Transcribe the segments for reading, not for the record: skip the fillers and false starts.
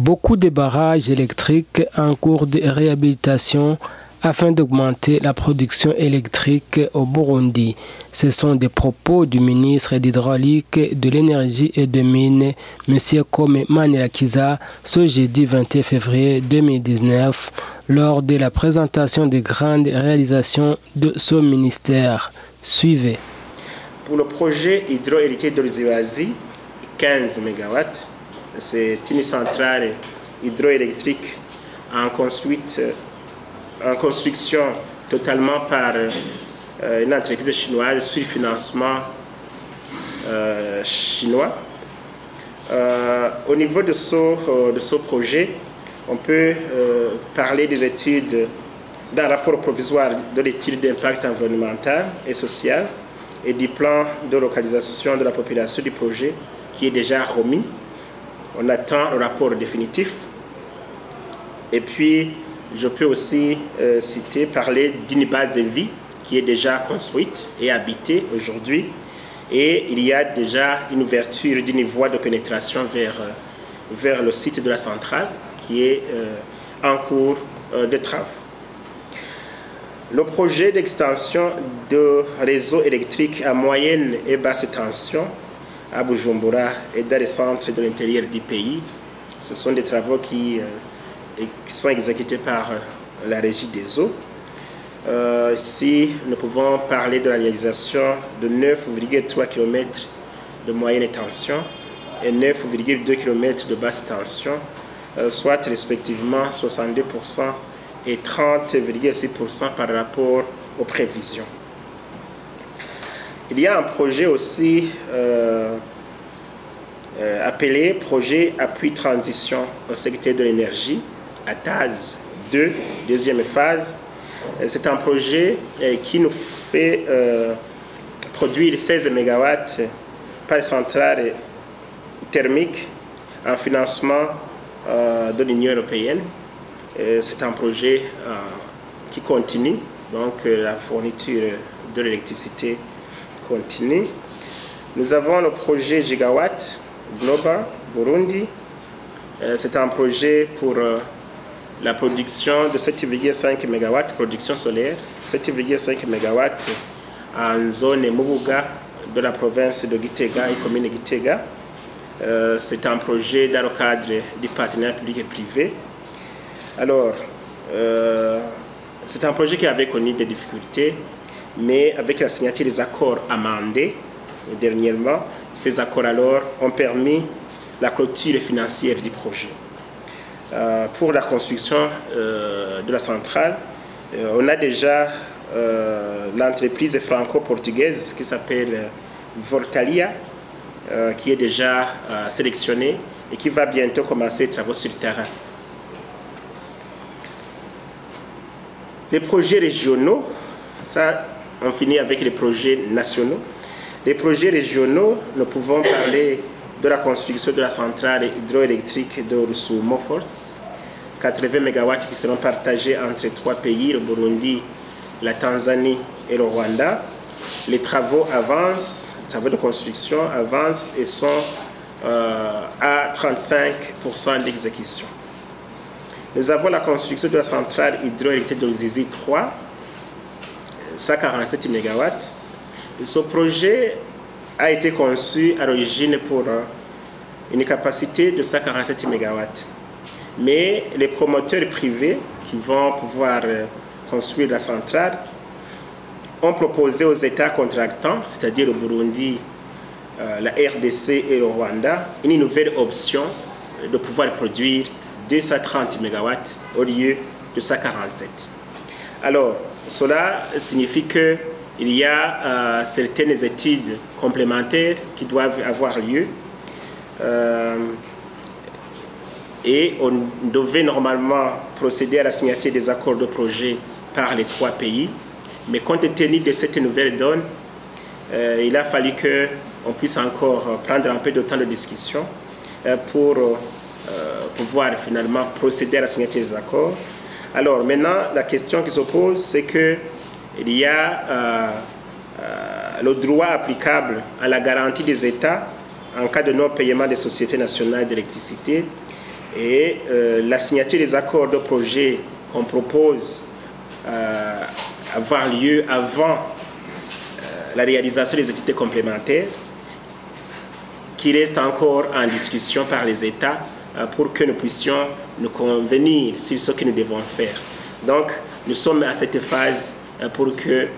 beaucoup de barrages électriques en cours de réhabilitation afin d'augmenter la production électrique au Burundi. Ce sont des propos du ministre d'Hydraulique, de l'Énergie et des Mines, M. Kome Manirakiza, ce jeudi 21 février 2019, lors de la présentation des grandes réalisations de ce ministère. Suivez. Pour le projet hydroélectrique de l'Uziwazi, 15 MW, c'est une centrale hydroélectrique en construction totalement par une entreprise chinoise sur financement chinois. Au niveau de ce projet, on peut parler des études, d'un rapport provisoire de l'étude d'impact environnemental et social et du plan de localisation de la population du projet qui est déjà remis. On attend le rapport définitif. Et puis, je peux aussi parler d'une base de vie qui est déjà construite et habitée aujourd'hui. Et il y a déjà une ouverture d'une voie de pénétration vers le site de la centrale qui est en cours de travaux. Le projet d'extension de réseau électrique à moyenne et basse tension à Bujumbura et dans les centres de l'intérieur du pays, ce sont des travaux qui sont exécutés par la Régie des eaux. Ici, nous pouvons parler de la réalisation de 9,3 km de moyenne tension et 9,2 km de basse tension, soit respectivement 62% et 30,6% par rapport aux prévisions. Il y a un projet aussi appelé Projet Appui Transition au secteur de l'énergie, ATAZ 2, deuxième phase. C'est un projet qui nous fait produire 16 MW par centrale thermique en financement de l'Union européenne. C'est un projet qui continue, donc la fourniture de l'électricité continue. Nous avons le projet Gigawatt Global Burundi. C'est un projet pour la production de 7,5 MW, production solaire, 7,5 MW en zone Mubuga de la province de Gitega et commune de Gitega. C'est un projet dans le cadre du partenariat public et privé. Alors, c'est un projet qui avait connu des difficultés, mais avec la signature des accords amendés dernièrement, ces accords alors ont permis la clôture financière du projet. Pour la construction de la centrale, on a déjà l'entreprise franco-portugaise qui s'appelle Voltalia, qui est déjà sélectionnée et qui va bientôt commencer les travaux sur le terrain. Les projets régionaux, ça, on finit avec les projets nationaux. Les projets régionaux, nous pouvons parler de la construction de la centrale hydroélectrique de Rusumo-Force, 80 MW qui seront partagés entre 3 pays, le Burundi, la Tanzanie et le Rwanda. Les travaux avancent, les travaux de construction avancent et sont à 35% d'exécution. Nous avons la construction de la centrale hydroélectrique de Zizi 3, 147 MW. Ce projet a été conçu à l'origine pour une capacité de 147 MW. Mais les promoteurs privés qui vont pouvoir construire la centrale ont proposé aux États contractants, c'est-à-dire le Burundi, la RDC et le Rwanda, une nouvelle option de pouvoir produire 230 MW au lieu de 147. Alors, cela signifie qu'il y a certaines études complémentaires qui doivent avoir lieu et on devait normalement procéder à la signature des accords de projet par les 3 pays, mais compte tenu de cette nouvelle donne, il a fallu qu'on puisse encore prendre un peu de temps de discussion pour pouvoir finalement procéder à la signature des accords. Alors maintenant, la question qui se pose, c'est qu'il y a le droit applicable à la garantie des États en cas de non-paiement des sociétés nationales d'électricité Et la signature des accords de projet qu'on propose avoir lieu avant la réalisation des études complémentaires, qui reste encore en discussion par les États pour que nous puissions nous convenir sur ce que nous devons faire. Donc, nous sommes à cette phase pour que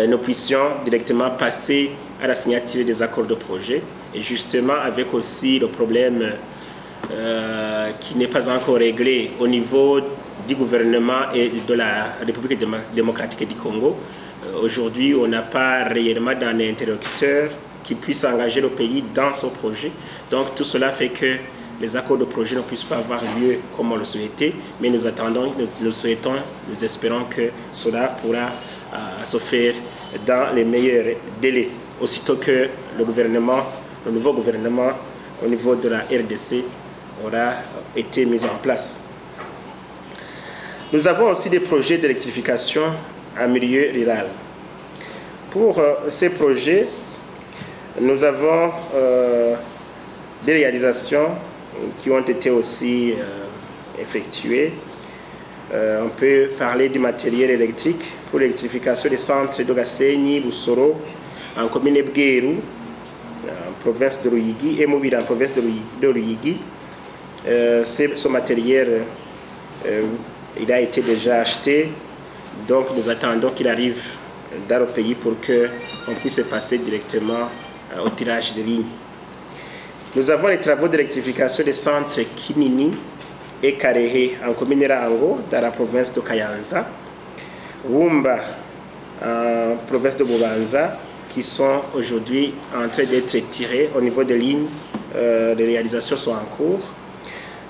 nous puissions directement passer à la signature des accords de projet, et justement avec aussi le problème qui n'est pas encore réglé au niveau du gouvernement et de la République démocratique du Congo. Aujourd'hui, on n'a pas réellement d'un interlocuteur qui puisse engager le pays dans son projet. Donc tout cela fait que les accords de projet ne puissent pas avoir lieu comme on le souhaitait, mais nous attendons, nous souhaitons, nous espérons que cela pourra se faire dans les meilleurs délais, aussitôt que le nouveau gouvernement au niveau de la RDC aura été mis en place. Nous avons aussi des projets d'électrification en milieu rural. Pour ces projets, nous avons des réalisations qui ont été aussi effectuées. On peut parler du matériel électrique pour l'électrification des centres de Gasenyi, Busoro, en commune Bweru, en province de Ruyigi, et Mobile en province de Ruyigi. Ce matériel, il a été déjà acheté, donc nous attendons qu'il arrive dans le pays pour qu'on puisse passer directement au tirage de ligne. Nous avons les travaux d'électrification des centres Kinini et Karehe en commune Rango, dans la province de Kayanza, Wumba en province de Bubanza, qui sont aujourd'hui en train d'être tirés au niveau des lignes. Les réalisations sont en cours.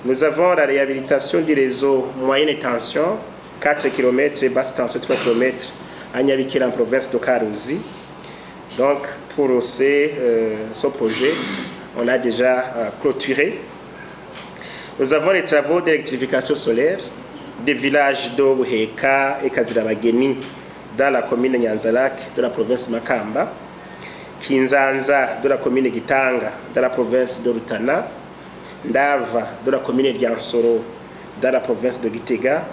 Nous avons la réhabilitation du réseau moyenne tension, 4 km et basse tension 3 km à Nyabikira en province de Karuzi. Donc pour ce projet, on l'a déjà clôturé. Nous avons les travaux d'électrification solaire des villages de Buheka et Kazirabageni dans la commune Nyanzalak de la province de Makamba, Kinzanza de la commune Gitanga dans la province de Rutana, Ndava de la commune de Yansoro dans la province de Gitega,